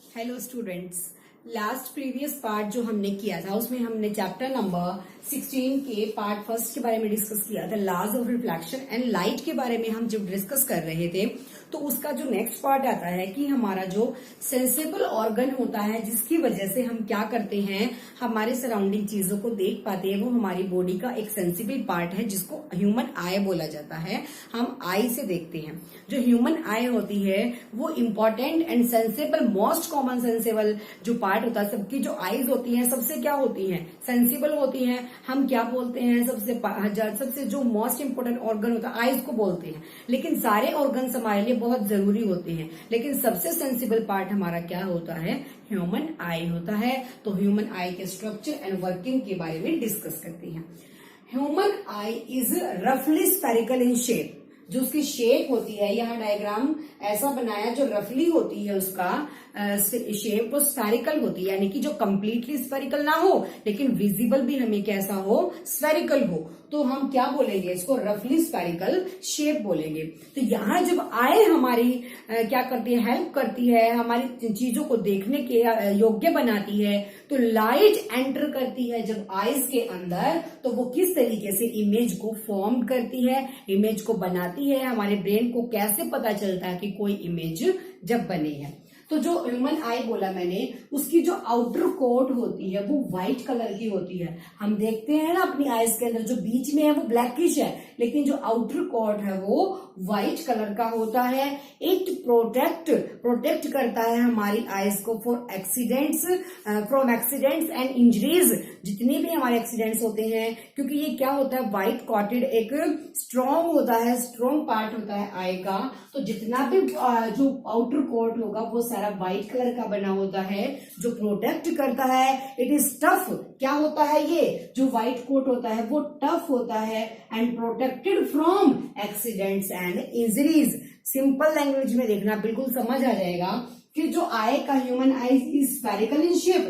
Hello students, last previous part जो हमने किया था उसमें हमने चैप्टर नंबर 16 के पार्ट फर्स्ट के बारे में डिस्कस किया था। Laws of reflection and light के बारे में हम जब डिस्कस कर रहे थे तो उसका जो नेक्स्ट पार्ट आता है कि हमारा जो सेंसिबल ऑर्गन होता है जिसकी वजह से हम क्या करते हैं, हमारे सराउंडिंग चीजों को देख पाते हैं, वो हमारी बॉडी का एक सेंसिबल पार्ट है जिसको ह्यूमन आई बोला जाता है। हम आई से देखते हैं। जो ह्यूमन आई होती है वो important and sensible, most common sensible जो पार्ट होता है, सबकी जो आईज होती हैं सबसे क्या होती हैं, सेंसिबल होती हैं। हम क्या बोलते हैं, सबसे जो मोस्ट इंपोर्टेंट ऑर्गन होता है आईज को बोलते हैं, लेकिन सारे ऑर्गन हमारे लिए बहुत जरूरी होते हैं, लेकिन सबसे सेंसिबल पार्ट हमारा क्या होता है, ह्यूमन आई होता है। तो ह्यूमन आई के स्ट्रक्चर एंड वर्किंग के बारे में डिस्कस करते हैं। ह्यूमन आई इज रफली स्फेरिकल इन शेप। जो उसकी शेप होती है, यहाँ डायग्राम ऐसा बनाया जो रफली होती है, उसका शेप वो स्फेरिकल होती है, यानी कि जो कंप्लीटली स्फेरिकल ना हो लेकिन विजिबल भी हमें कैसा हो, स्फेरिकल हो। तो हम क्या बोलेंगे, इसको रफली स्फेरिकल शेप बोलेंगे। तो यहाँ जब आए हमारी क्या करती है, हेल्प करती है, हमारी चीजों को देखने के योग्य बनाती है। तो लाइट एंटर करती है जब आईज के अंदर, तो वो किस तरीके से इमेज को फॉर्म करती है, इमेज को बनाती है। हमारे ब्रेन को कैसे पता चलता है कि कोई इमेज जब बनी है। तो जो ह्यूमन आई बोला मैंने, उसकी जो आउटर कोट होती है वो व्हाइट कलर की होती है। हम देखते हैं ना अपनी आईज के अंदर, जो बीच में है वो ब्लैकिश है, लेकिन जो आउटर कोट है वो व्हाइट कलर का होता है। इट प्रोटेक्ट करता है हमारी आईज को फ्रॉम एक्सीडेंट्स एंड इंजरीज। जितने भी हमारे एक्सीडेंट्स होते हैं, क्योंकि ये क्या होता है, व्हाइट कॉटेड एक स्ट्रॉन्ग होता है, स्ट्रॉन्ग पार्ट होता है आई का। तो जितना भी जो आउटर कोट होगा वो सारा व्हाइट कलर का बना होता है, जो प्रोटेक्ट करता है। It is tough. क्या होता है, ये जो व्हाइट कोट होता है वो टफ होता है and protected from accidents and injuries. Simple language में देखना, बिल्कुल समझ आ जाएगा कि जो आई का human I is spherical in shape,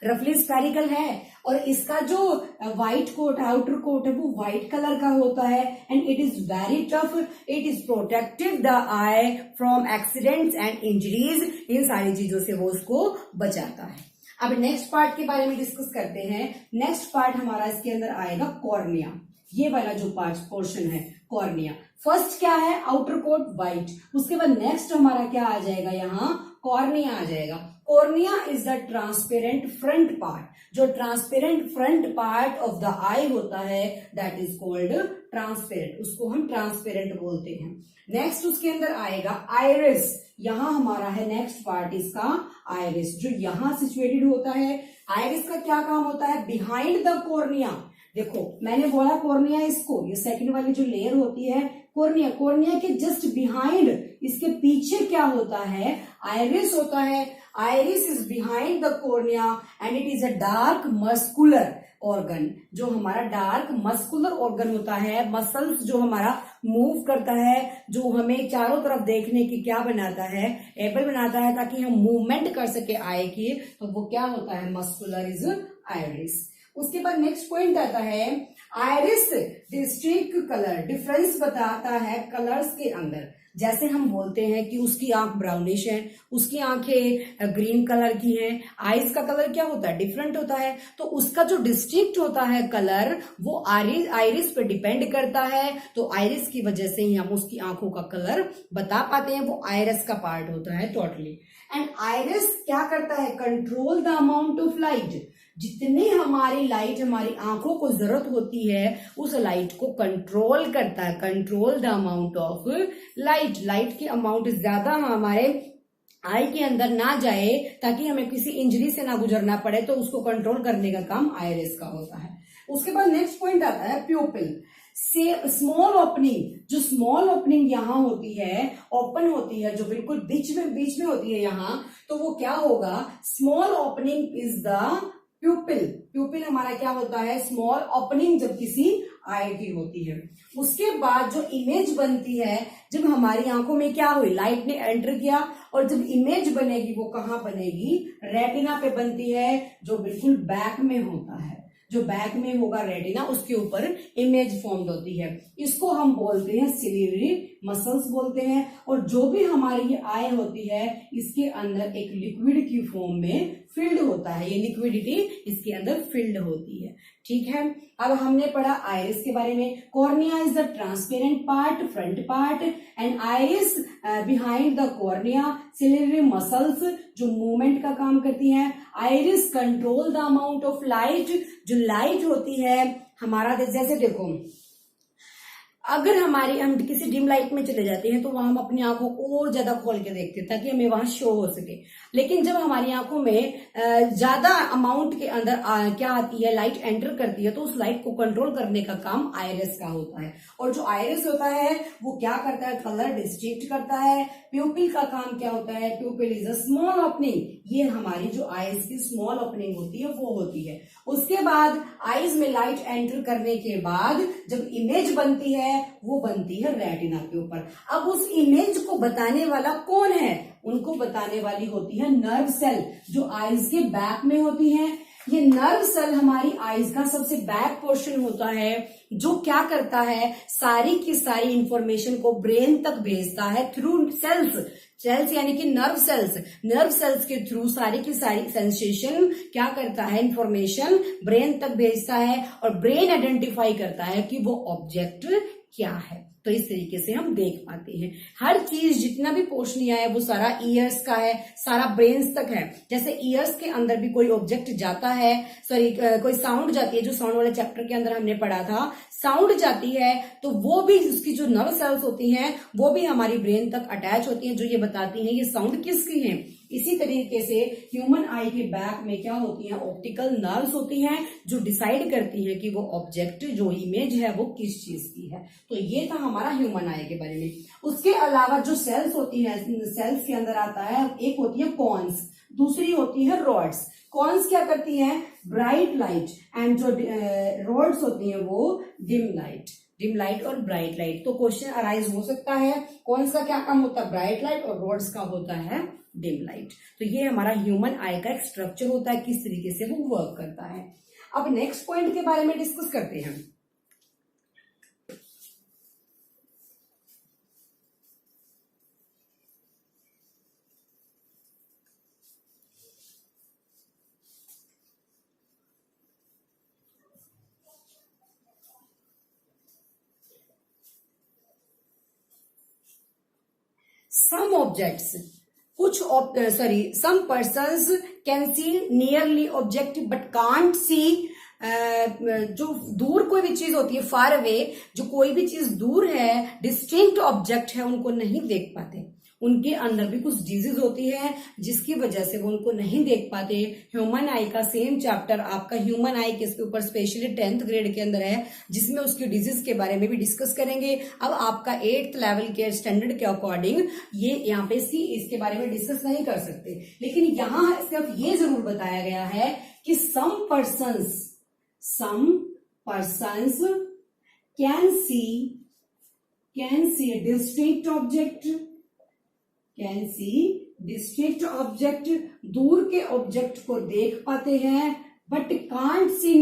रफली स्फेरिकल है, और इसका जो व्हाइट कोट, आउटर कोट है वो व्हाइट कलर का होता है and it is very tough. It is protective the eye from accidents and injuries. इन सारी चीजों से वो उसको बचाता है। अब नेक्स्ट पार्ट के बारे में डिस्कस करते हैं। नेक्स्ट पार्ट हमारा इसके अंदर आएगा कॉर्निया। ये वाला जो पोर्शन है कॉर्निया। फर्स्ट क्या है, आउटर कोट व्हाइट, उसके बाद नेक्स्ट हमारा क्या आ जाएगा, यहाँ कॉर्निया आ जाएगा। Cornea is the transparent front part. जो transparent front part of the eye होता है दैट इज कॉल्ड ट्रांसपेरेंट, उसको हम ट्रांसपेरेंट बोलते हैं। नेक्स्ट उसके अंदर आएगा आइरिस। यहां हमारा है नेक्स्ट पार्ट इसका आइरिस, जो यहां सिचुएटेड होता है। आइरिस का क्या काम होता है, बिहाइंड द कॉर्निया। देखो मैंने बोला कॉर्निया, इसको ये सेकंड वाली जो लेयर होती है कॉर्निया के जस्ट बिहाइंड, इसके पीछे क्या होता है, आइरिस होता है। Iris is behind the cornea and it is a dark muscular organ. जो हमारा डार्क मस्कुलर ऑर्गन होता है, मसल्स जो हमारा मूव करता है, जो हमें चारों तरफ देखने की क्या बनाता है, एबल बनाता है, ताकि हम मूवमेंट कर सके आई की। तो वो क्या होता है, मस्कुलर इज आइरिस। उसके बाद नेक्स्ट पॉइंट आता है आइरिस डिस्टिंक्ट कलर, डिफरेंस बताता है कलर्स के अंदर। जैसे हम बोलते हैं कि उसकी आंख ब्राउनिश है, उसकी आंखें ग्रीन कलर की हैं, आईज का कलर क्या होता है, डिफरेंट होता है। तो उसका जो डिस्टिंक्ट होता है कलर वो आइरिस पे डिपेंड करता है। तो आइरिस की वजह से ही हम उसकी आंखों का कलर बता पाते हैं, वो आइरिस का पार्ट होता है टोटली। एंड आइरिस क्या करता है, control the amount of light. जितनी हमारी लाइट हमारी आंखों को जरूरत होती है उस लाइट को कंट्रोल करता है, control the amount of light. Light की अमाउंट ज्यादा हमारे आई के अंदर ना जाए ताकि हमें किसी इंजरी से ना गुजरना पड़े, तो उसको कंट्रोल करने का काम आइरिस का होता है। उसके बाद नेक्स्ट पॉइंट आता है प्यूपिल से स्मॉल ओपनिंग। जो स्मॉल ओपनिंग यहाँ होती है, ओपन होती है, जो बिल्कुल बीच में होती है यहाँ, तो वो क्या होगा, स्मॉल ओपनिंग इज द प्यूपिल हमारा क्या होता है, स्मॉल ओपनिंग जब किसी आई की होती है। उसके बाद जो इमेज बनती है, जब हमारी आंखों में क्या हुई, लाइट ने एंटर किया, और जब इमेज बनेगी वो कहाँ बनेगी, रेटिना पे बनती है, जो बिल्कुल बैक में होता है। जो बैक में होगा रेटिना, उसके ऊपर इमेज फॉर्म्ड होती है। इसको हम बोलते हैं सिलियरी मसल्स बोलते हैं। और जो भी हमारी ये आई होती है इसके अंदर एक लिक्विड की फॉर्म में फिल्ड होता है, ये लिक्विडिटी इसके अंदर फिल्ड होती है। ठीक है, अब हमने पढ़ा आइरिस के बारे में। Cornea is the transparent part, front part, and iris behind the cornea, ciliary muscles जो मूवमेंट का काम करती हैं। Iris control the amount of light, जो लाइट होती है हमारा, जैसे देखो अगर हम किसी डिम लाइट में चले जाते हैं तो वहां हम अपनी आंखों को और ज्यादा खोल के देखते हैं ताकि हमें वहां शो हो सके। लेकिन जब हमारी आंखों में ज्यादा अमाउंट के अंदर क्या आती है, लाइट एंटर करती है, तो उस लाइट को कंट्रोल करने का काम आइरिस का होता है। और जो आइरिस होता है वो क्या करता है, कलर डिस्ट्रिक्ट करता है। प्यूपिल का काम क्या होता है, प्यूपिल इज अ स्मॉल ओपनिंग, ये हमारी जो आईज की स्मॉल ओपनिंग होती है वो होती है। उसके बाद आईज में लाइट एंटर करने के बाद जब इमेज बनती है वो बनती है रेटिना के ऊपर। अब उस इमेज को बताने वाला कौन है, उनको बताने वाली होती है नर्व सेल, जो आईज के बैक में होती है। ये नर्व सेल हमारी आईज का सबसे बैक पोर्शन होता है, जो क्या करता है, सारी की सारी इंफॉर्मेशन को ब्रेन तक भेजता है थ्रू सेल्स यानी कि नर्व सेल्स के थ्रू सारी की सारी सेंसेशन क्या करता है, इंफॉर्मेशन ब्रेन तक भेजता है और ब्रेन आइडेंटिफाई करता है कि वो ऑब्जेक्ट क्या है। तो इस तरीके से हम देख पाते हैं हर चीज, जितना भी पोर्शन लिया है वो सारा ईयर्स का है, सारा ब्रेन्स तक है। जैसे ईयर्स के अंदर भी कोई ऑब्जेक्ट जाता है, कोई साउंड जाती है, जो साउंड वाले चैप्टर के अंदर हमने पढ़ा था, साउंड जाती है तो वो भी उसकी जो नर्व सेल्स होती हैं वो भी हमारी ब्रेन तक अटैच होती हैं, जो ये बताती हैं ये साउंड किसकी है। इसी तरीके से ह्यूमन आई के बैक में क्या होती हैं, ऑप्टिकल नर्व्स होती हैं, जो डिसाइड करती हैं कि वो ऑब्जेक्ट जो इमेज है वो किस चीज की है। तो ये था हमारा ह्यूमन आई के बारे में। उसके अलावा जो सेल्स होती है, सेल्स के अंदर आता है, एक होती है कॉन्स, दूसरी होती है रॉड्स। कॉन्स क्या करती हैं, ब्राइट लाइट, एंड जो रॉड्स होती हैं वो डिम लाइट और ब्राइट लाइट। तो क्वेश्चन अराइज हो सकता है, कॉन्स का क्या काम होता है, ब्राइट लाइट, और रॉड्स का होता है डिम लाइट। तो ये हमारा ह्यूमन आई का एक स्ट्रक्चर होता है, किस तरीके से वो वर्क करता है। अब नेक्स्ट पॉइंट के बारे में डिस्कस करते हैं। Some objects, some persons can see nearly object but can't see, जो दूर कोई भी चीज होती है, फार अवे, जो कोई भी चीज दूर है, डिस्टिंक्ट ऑब्जेक्ट है, उनको नहीं देख पाते। उनके अंदर भी कुछ डिजीज होती है जिसकी वजह से वो उनको नहीं देख पाते। ह्यूमन आई का सेम चैप्टर आपका ह्यूमन आई के ऊपर स्पेशली 10th ग्रेड के अंदर है, जिसमें उसकी डिजीज के बारे में भी डिस्कस करेंगे। अब आपका 8th लेवल के स्टैंडर्ड के अकॉर्डिंग ये यहाँ पे इसके बारे में डिस्कस नहीं कर सकते, लेकिन यहाँ सिर्फ ये जरूर बताया गया है कि some persons can see district object, दूर के ऑब्जेक्ट को देख पाते हैं, बट कांट सी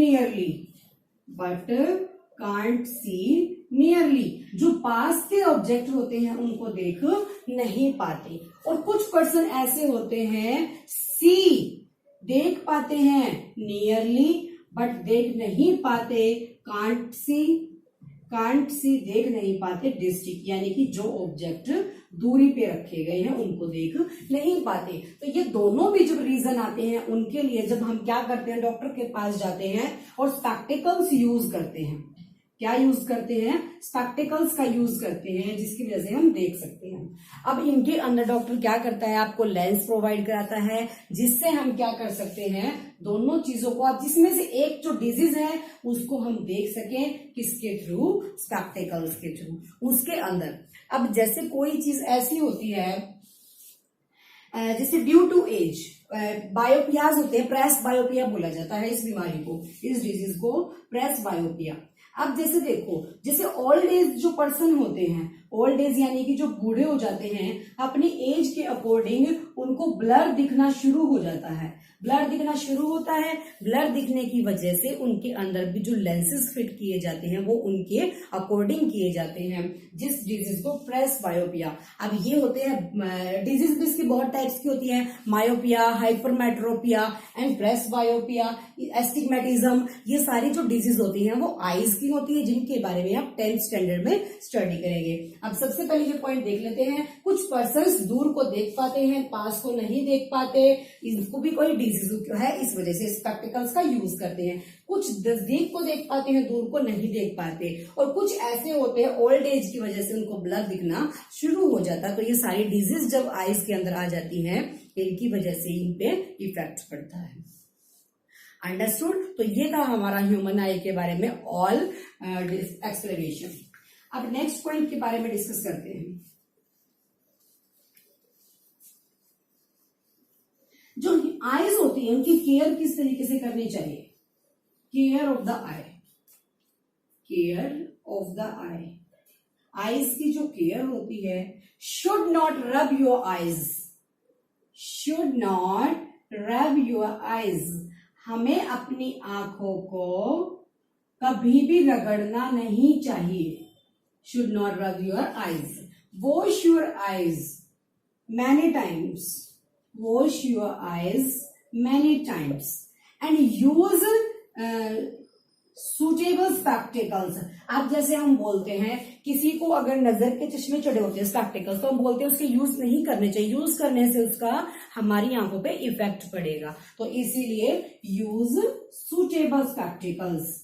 नियरली, जो पास के ऑब्जेक्ट होते हैं उनको देख नहीं पाते। और कुछ पर्सन ऐसे होते हैं देख पाते हैं नियरली, बट देख नहीं पाते कांट सी देख नहीं पाते डिस्ट्रिक्ट, यानी कि जो ऑब्जेक्ट दूरी पे रखे गए हैं उनको देख नहीं पाते। तो ये दोनों भी जब रीजन आते हैं उनके लिए जब हम क्या करते हैं, डॉक्टर के पास जाते हैं और स्पेक्टिकल्स यूज करते हैं। क्या यूज करते हैं, स्पेक्टिकल्स का यूज करते हैं, जिसकी वजह से हम देख सकते हैं। अब इनके अंदर डॉक्टर क्या करता है, आपको लेंस प्रोवाइड कराता है, जिससे हम क्या कर सकते हैं, दोनों चीजों को, आप जिसमें से एक जो डिजीज है उसको हम देख सकें, किसके थ्रू, स्पेक्टिकल्स के थ्रू। उसके अंदर अब जैसे कोई चीज ऐसी होती है जैसे ड्यू टू एज बायोपियाज होते हैं, प्रेस बायोपिया बोला जाता है इस बीमारी को, इस डिजीज को प्रेस बायोपिया। अब जैसे देखो, जैसे ओल्ड एज जो पर्सन होते हैं, ओल्ड एज यानी कि जो बूढ़े हो जाते हैं, अपनी एज के अकॉर्डिंग उनको ब्लर दिखना शुरू हो जाता है। ब्लर दिखना शुरू होता है, ब्लर दिखने की वजह से उनके अंदर भी जो लेंसेज फिट किए जाते हैं वो उनके अकॉर्डिंग किए जाते हैं, जिस डिजीज को प्रेस बायोपिया। अब ये होते हैं डिजीज भी इसकी बहुत टाइप्स की होती हैं, myopia, hypermetropia and presbyopia, astigmatism. ये सारी जो डिजीज होती हैं वो आईज की होती है, जिनके बारे में आप 10th स्टैंडर्ड में स्टडी करेंगे। अब सबसे पहले ये पॉइंट देख लेते हैं, कुछ पर्सन्स दूर को देख पाते हैं, पास को नहीं देख पाते, इनको भी कोई डिजीज है, इस वजह से स्पेक्टिकल्स का यूज करते हैं। कुछ नजदीक को देख पाते हैं, दूर को नहीं देख पाते, और कुछ ऐसे होते हैं ओल्ड एज की वजह से उनको ब्लर दिखना शुरू हो जाता है। तो ये सारी डिजीज जब आईज के अंदर आ जाती हैं, इनकी वजह से इन पे इफेक्ट पड़ता है। अंडरस्टूड? तो ये था हमारा ह्यूमन आई के बारे में ऑल एक्सप्लेनेशन। अब नेक्स्ट पॉइंट के बारे में डिस्कस करते हैं। जो आईज होती है उनकी केयर किस तरीके से करनी चाहिए? Care of the I, care of the I. Eyes की जो केयर होती है, should not rub your eyes, should not rub your eyes. हमें अपनी आंखों को कभी भी रगड़ना नहीं चाहिए। Should not rub your eyes. Wash your eyes many times, wash your eyes many times and use suitable spectacles। अब जैसे हम बोलते हैं किसी को अगर नजर के चश्मे चढ़े होते हैं स्पेक्टिकल्स, तो हम बोलते हैं उसके यूज नहीं करने चाहिए, यूज करने से उसका हमारी आंखों पे इफेक्ट पड़ेगा। तो इसीलिए use suitable spectacles,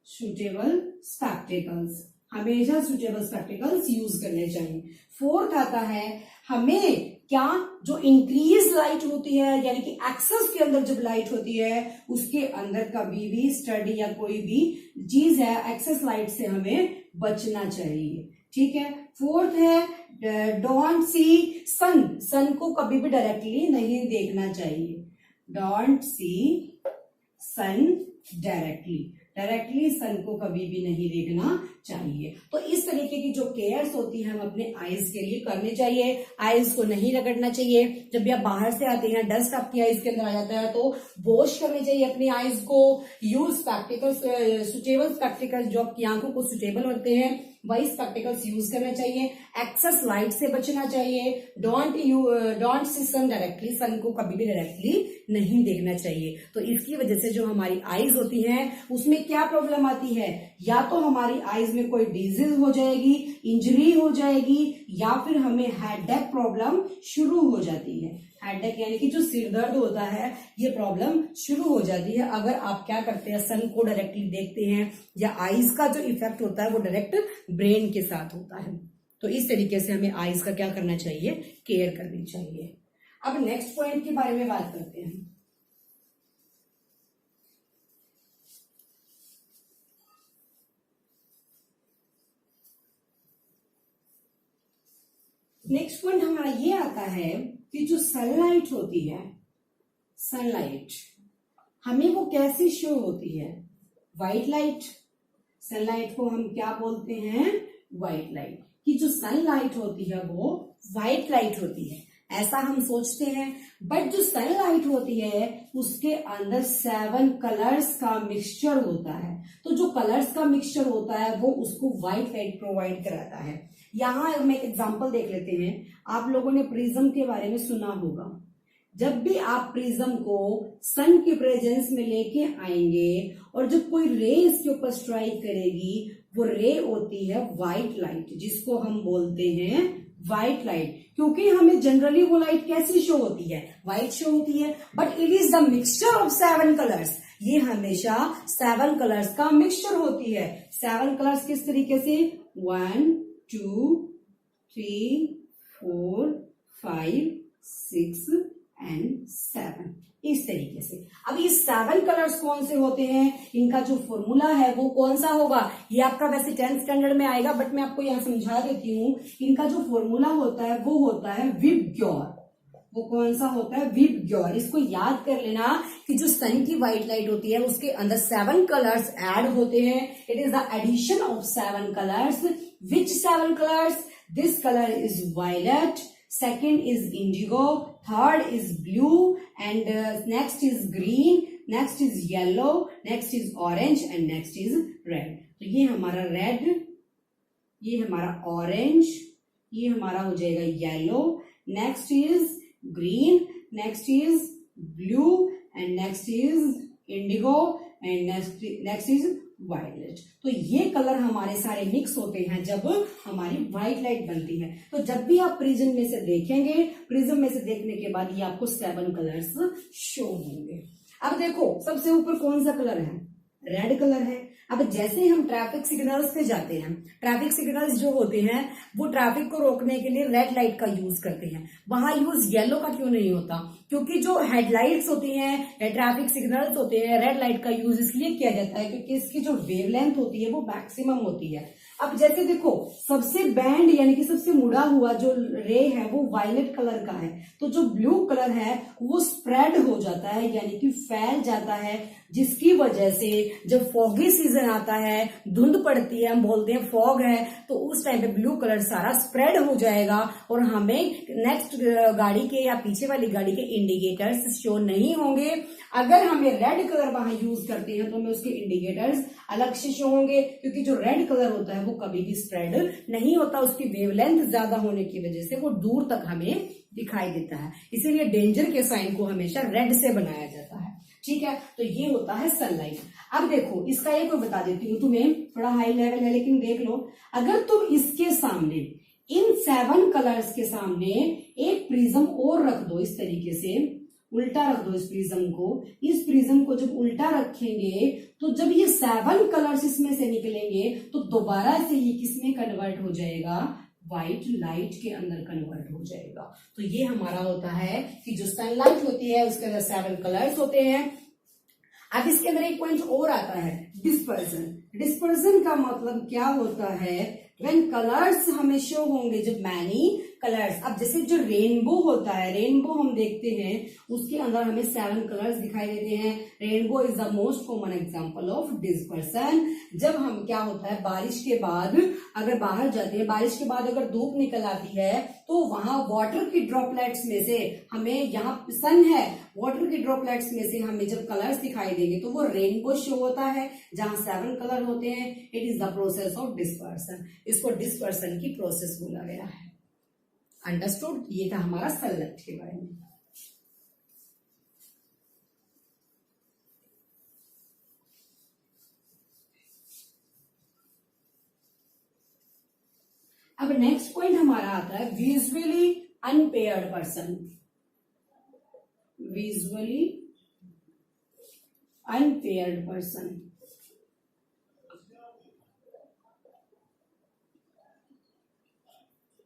suitable spectacles, हमेशा सुटेबल स्पेक्टिकल्स यूज करने चाहिए। फोर्थ आता है, हमें क्या जो इंक्रीज लाइट होती है, यानी कि एक्सेस के अंदर जब लाइट होती है उसके अंदर कभी भी स्टडी या कोई भी चीज है, एक्सेस लाइट से हमें बचना चाहिए। ठीक है। फोर्थ है, डोंट सी सन, सन को कभी भी डायरेक्टली नहीं देखना चाहिए। Don't see sun directly, directly sun को कभी भी नहीं देखना चाहिए। तो इस तरीके की जो केयर्स होती है हम अपने आईज के लिए करनी चाहिए। आईज को नहीं रगड़ना चाहिए। जब भी आप बाहर से आते हैं, डस्ट आपकी आईज के अंदर आ जाता है, तो वॉश करनी चाहिए अपनी आईज को। यूज स्पेक्टिकल्स, सुटेबल स्पेक्टिकल्स, जो आपकी आंखों को सुटेबल होते हैं वही स्पेक्टिकल्स यूज करना चाहिए। एक्सेस लाइट से बचना चाहिए। Don't see sun directly, sun को कभी भी डायरेक्टली नहीं देखना चाहिए। तो इसकी वजह से जो हमारी आईज होती हैं उसमें क्या प्रॉब्लम आती है, या तो हमारी आईज में कोई डिजीज हो जाएगी, इंजरी हो जाएगी, या फिर हमें हेडेक प्रॉब्लम शुरू हो जाती है। हेडेक यानी कि जो सिर दर्द होता है, ये प्रॉब्लम शुरू हो जाती है अगर आप क्या करते हैं, सन को डायरेक्टली देखते हैं, या आईज का जो इफेक्ट होता है वो डायरेक्ट ब्रेन के साथ होता है। तो इस तरीके से हमें आईज का क्या करना चाहिए, केयर करनी चाहिए। अब नेक्स्ट पॉइंट के बारे में बात करते हैं। नेक्स्ट पॉइंट हमारा ये आता है कि जो सनलाइट होती है, सनलाइट हमें वो कैसी शो होती है, व्हाइट लाइट। सनलाइट को हम क्या बोलते हैं, व्हाइट लाइट। कि जो सनलाइट होती है वो व्हाइट लाइट होती है, ऐसा हम सोचते हैं। बट जो सनलाइट होती है उसके अंदर 7 कलर्स का मिक्सचर होता है। तो जो कलर्स का मिक्सचर होता है वो उसको व्हाइट लाइट प्रोवाइड कराता है। यहां हम एक एग्जांपल देख लेते हैं। आप लोगों ने प्रिज्म के बारे में सुना होगा। जब भी आप प्रिज्म को सन के प्रेजेंस में लेके आएंगे और जब कोई रे इसके ऊपर स्ट्राइक करेगी, वो रे होती है व्हाइट लाइट, जिसको हम बोलते हैं व्हाइट लाइट। क्योंकि हमें जनरली वो लाइट कैसी शो होती है, व्हाइट शो होती है। But it is the mixture of 7 colours. ये हमेशा 7 कलर्स का मिक्सचर होती है। 7 कलर्स किस तरीके से, 1 2 3 4 5 6 एंड 7, इस तरीके से। अब ये 7 कलर्स कौन से होते हैं, इनका जो फॉर्मूला है वो कौन सा होगा, ये आपका वैसे 10th स्टैंडर्ड में आएगा, बट मैं आपको यहां समझा देती हूँ। इनका जो फॉर्मूला होता है वो होता है विबग्योर। वो कौन सा होता है, विबग्योर। इसको याद कर लेना कि जो सन की व्हाइट लाइट होती है उसके अंदर 7 कलर्स ऐड होते हैं। It is the addition of 7 colours. Which 7 colours, this colour is violet, second is indigo, third is blue, and next is green, next is yellow, next is orange, and next is red. तो ये हमारा red, ये हमारा orange, ये हमारा हो जाएगा yellow, next is green, next is blue, and next is indigo, and next is violet. तो ये कलर हमारे सारे मिक्स होते हैं जब हमारी व्हाइट लाइट बनती है. तो जब भी आप प्रिज्म में से देखेंगे, प्रिज्म में से देखने के बाद ये आपको 7 कलर्स शो होंगे. अब देखो सबसे ऊपर कौन सा कलर है, रेड कलर है. अब जैसे हम ट्रैफिक सिग्नल्स पे जाते हैं, ट्रैफिक सिग्नल्स जो होते हैं वो ट्रैफिक को रोकने के लिए रेड लाइट का यूज करते हैं. वहां यूज येलो का क्यों नहीं होता? क्योंकि जो हेडलाइट्स होती हैं, ट्रैफिक सिग्नल्स होते हैं, रेड लाइट का यूज इसलिए किया जाता है क्योंकि इसकी जो वेवलेंथ होती है वो मैक्सिमम होती है. अब जैसे देखो सबसे बैंड यानी कि सबसे मुड़ा हुआ जो रे है वो वायलेट कलर का है, तो जो ब्लू कलर है वो स्प्रेड हो जाता है यानी कि फैल जाता है, जिसकी वजह से जब फॉगी सीजन आता है, धुंध पड़ती है, हम बोलते हैं फॉग है, तो उस टाइम पे ब्लू कलर सारा स्प्रेड हो जाएगा और हमें नेक्स्ट गाड़ी के या पीछे वाली गाड़ी के इंडिकेटर्स शो नहीं होंगे. अगर हमें रेड कलर वहां यूज करते हैं तो हमें उसके इंडिकेटर्स अलग से शो होंगे, क्योंकि जो रेड कलर होता है वो कभी भी स्प्रेड नहीं होता, उसकी वेवलेंथ ज्यादा होने की वजह से वो दूर तक हमें दिखाई देता है. इसीलिए डेंजर के साइन को हमेशा रेड से बनाया जाता है. ठीक है, तो ये होता है सनलाइट. अब देखो इसका एक बता देती हूँ तुम्हें, थोड़ा हाई लेवल है लेकिन देख लो. अगर तुम इसके सामने इन 7 कलर्स के सामने एक प्रिज्म और रख दो, इस तरीके से उल्टा रख दो इस प्रिज्म को. इस प्रिज्म को जब उल्टा रखेंगे तो जब ये 7 कलर्स इसमें से निकलेंगे तो दोबारा से ये किसमें कन्वर्ट हो जाएगा, व्हाइट लाइट के अंदर कन्वर्ट हो जाएगा. तो ये हमारा होता है कि जो सनलाइट होती है उसके अंदर 7 कलर्स होते हैं. अब इसके अंदर एक पॉइंट और आता है, डिस्पर्सन. डिस्पर्सन का मतलब क्या होता है, व्हेन कलर्स हमें शो होंगे, जब मैनी कलर्स. अब जैसे जो रेनबो होता है, रेनबो हम देखते हैं उसके अंदर हमें 7 कलर्स दिखाई देते हैं. Rainbow is the most common example of dispersion. जब हम क्या होता है बारिश के बाद अगर बाहर जाते हैं, बारिश के बाद अगर धूप निकल आती है तो वहां वाटर की ड्रॉपलेट्स में से हमें, यहाँ सन है, वाटर की ड्रॉपलेट्स में से हमें जब कलर्स दिखाई देंगे तो वो रेनबो शो होता है जहां 7 कलर होते हैं. It is the process of dispersion. इसको डिस्पर्सन की प्रोसेस बोला गया है. अंडरस्टूड? ये था हमारा सनलाइट के बारे में. अब नेक्स्ट पॉइंट हमारा आता है visually impaired person. Visually impaired person.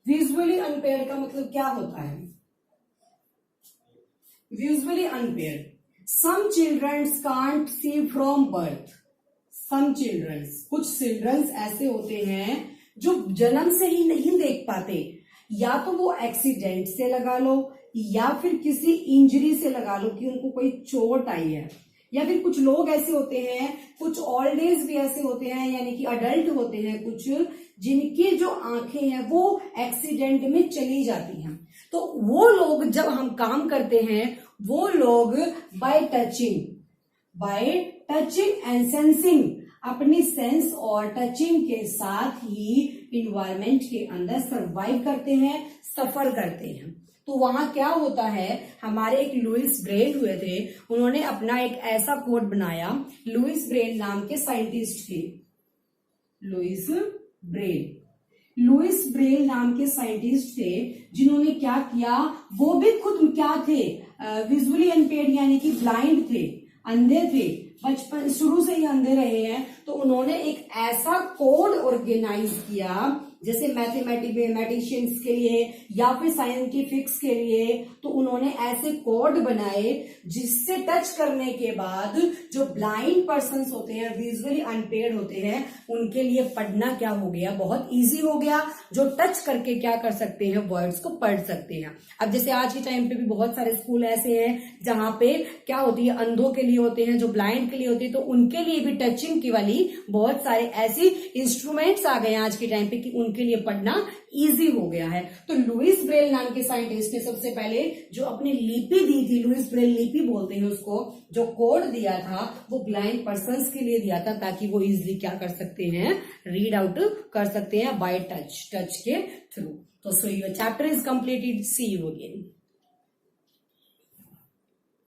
Visually impaired का मतलब क्या होता है? Visually impaired, some childrens can't see from birth. Some childrens, कुछ चिल्ड्रंस ऐसे होते हैं जो जन्म से ही नहीं देख पाते, या तो वो एक्सीडेंट से लगा लो या फिर किसी इंजरी से लगा लो कि उनको कोई चोट आई है, या फिर कुछ लोग ऐसे होते हैं, कुछ ओल्ड एज भी ऐसे होते हैं यानी कि अडल्ट होते हैं कुछ, जिनकी जो आंखें हैं वो एक्सीडेंट में चली जाती हैं. तो वो लोग जब हम काम करते हैं वो लोग बाय टचिंग एंड सेंसिंग, अपनी सेंस और टचिंग के साथ ही इन्वायरमेंट के अंदर सरवाइव करते हैं, सफर करते हैं. तो वहां क्या होता है, हमारे एक लुइस ब्रेल हुए थे, उन्होंने अपना एक ऐसा कोड बनाया. लुइस ब्रेल नाम के साइंटिस्ट थे. लुइस ब्रेल नाम के साइंटिस्ट थे जिन्होंने क्या किया, वो भी खुद क्या थे, विजुअली अनपेयर्ड यानी कि ब्लाइंड थे, अंधे थे, बचपन शुरू से ही अंधे रहे हैं. तो उन्होंने एक ऐसा कोड ऑर्गेनाइज किया, जैसे मैथमेटिशियंस के लिए या फिर साइंटिफिक्स के लिए, तो उन्होंने ऐसे कोड बनाए जिससे टच करने के बाद जो ब्लाइंड पर्सन्स होते हैं, विजुअली अनपेयर्ड होते हैं, उनके लिए पढ़ना क्या हो गया, बहुत इजी हो गया. जो टच करके क्या कर सकते हैं, वर्ड्स को पढ़ सकते हैं. अब जैसे आज के टाइम पे भी बहुत सारे स्कूल ऐसे हैं जहां पे क्या होती है, अंधों के लिए होते हैं, जो ब्लाइंड के लिए होती है, तो उनके लिए भी टचिंग की वाली बहुत सारे ऐसी इंस्ट्रूमेंट्स आ गए आज के टाइम पे कि उनके उनके लिए पढ़ना इजी हो गया है। तो लुइस ब्रेल नाम के साइंटिस्ट ने सबसे पहले जो अपनी लिपि दी थी, लुइस ब्रेल लिपि बोलते हैं उसको, जो कोड दिया था वो ब्लाइंड पर्सन्स के लिए दिया था, ताकि वो इजिली क्या कर सकते हैं, रीड आउट कर सकते हैं बाय टच के थ्रू। तो so your chapter is completed, see you again.